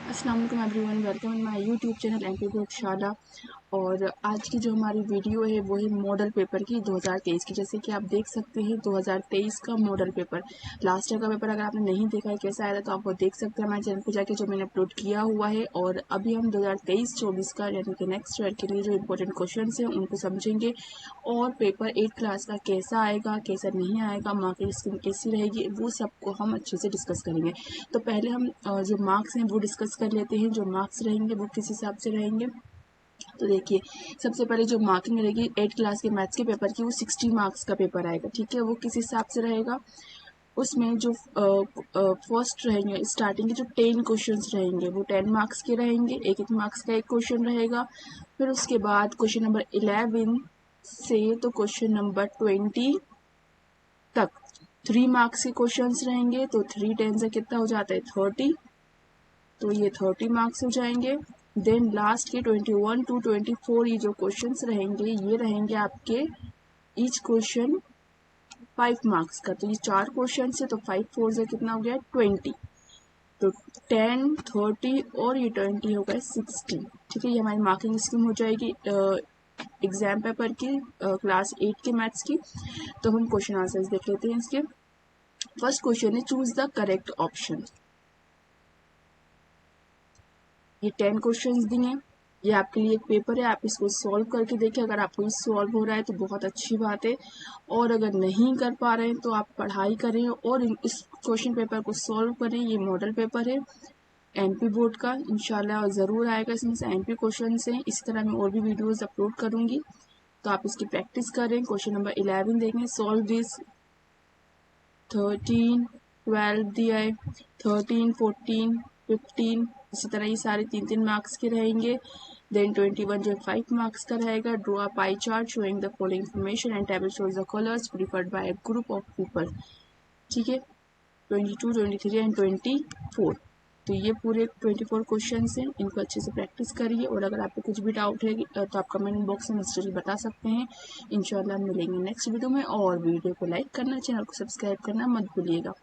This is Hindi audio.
अस्सलाम वालेकुम everyone, welcome in my YouTube channel MP प्रयोगशाला। और आज की जो हमारी वीडियो है वो है मॉडल पेपर की 2023 की। जैसे कि आप देख सकते हैं 2023 का मॉडल पेपर, लास्ट ईयर का पेपर अगर आपने नहीं देखा है कैसा आया था तो आप वो देख सकते हैं हमारे चैनल पर जाके, जो मैंने अपलोड किया हुआ है। और अभी हम 2023-24 का यानी कि नेक्स्ट ईयर के लिए जो इंपॉर्टेंट क्वेश्चन हैं उनको समझेंगे। और पेपर 8 क्लास का कैसा आएगा कैसा नहीं आएगा, मार्किंग स्कीम कैसी रहेगी, वो सबको हम अच्छे से डिस्कस करेंगे। तो पहले हम जो मार्क्स हैं वो डिस्कस कर लेते हैं। जो मार्क्स रहेंगे वो किस हिसाब से रहेंगे, तो देखिए सबसे पहले जो मार्किंग रहेगी 8 क्लास के मैथ्स के पेपर की, वो 60 मार्क्स का पेपर आएगा। ठीक है, वो किस हिसाब से रहेगा, उसमें जो फर्स्ट रहेंगे स्टार्टिंग के जो 10 क्वेश्चंस रहेंगे वो 10 मार्क्स के रहेंगे, एक एक मार्क्स का एक क्वेश्चन रहेगा। फिर उसके बाद क्वेश्चन नंबर 11 से तो क्वेश्चन नंबर 20 तक 3 मार्क्स के क्वेश्चंस रहेंगे। तो 3 10 से कितना हो जाता है 30, तो ये 30 मार्क्स हो जाएंगे। देन लास्ट के 21 to 24 ये जो क्वेश्चंस रहेंगे ये रहेंगे आपके ईच क्वेश्चन 5 मार्क्स का। तो ये 4 क्वेश्चन है तो 5 4 से कितना हो गया 20, तो 10 30 और ये 20 हो गए 60। ठीक है, ये हमारी मार्किंग स्कीम हो जाएगी एग्जाम पेपर की क्लास 8 के मैथ्स की। तो हम क्वेश्चन आंसर्स देख लेते हैं इसके। फर्स्ट क्वेश्चन है चूज द करेक्ट ऑप्शन। ये 10 क्वेश्चंस दिए, ये आपके लिए एक पेपर है, आप इसको सॉल्व करके देखें। अगर आपको ये सॉल्व हो रहा है तो बहुत अच्छी बात है, और अगर नहीं कर पा रहे हैं तो आप पढ़ाई करें और इस क्वेश्चन पेपर को सॉल्व करें। ये मॉडल पेपर है एमपी बोर्ड का, इंशाल्लाह ज़रूर आएगा इसमें से एमपी क्वेश्चन हैं। इसी तरह मैं और भी वीडियोज़ अपलोड करूँगी, तो आप इसकी प्रैक्टिस करें। क्वेश्चन नंबर 11 देखें, सॉल्व दिस 13 12 दिया है, 13 14 15, इसी तरह ये सारे 3 मार्क्स के रहेंगे। देन 21 जो 5 मार्क्स का रहेगा। Draw a pie chart showing the following information and table shows the colours preferred by a group of people. ठीक है, 22 23 एंड 24, तो ये पूरे 24 क्वेश्चन हैं। इनको अच्छे से प्रैक्टिस करिए, और अगर आपको कुछ भी डाउट है तो आप कमेंट बॉक्स में मुझे बता सकते हैं। इंशाल्लाह मिलेंगे नेक्स्ट वीडियो में, और वीडियो को लाइक करना, चैनल को सब्सक्राइब करना मत भूलिएगा।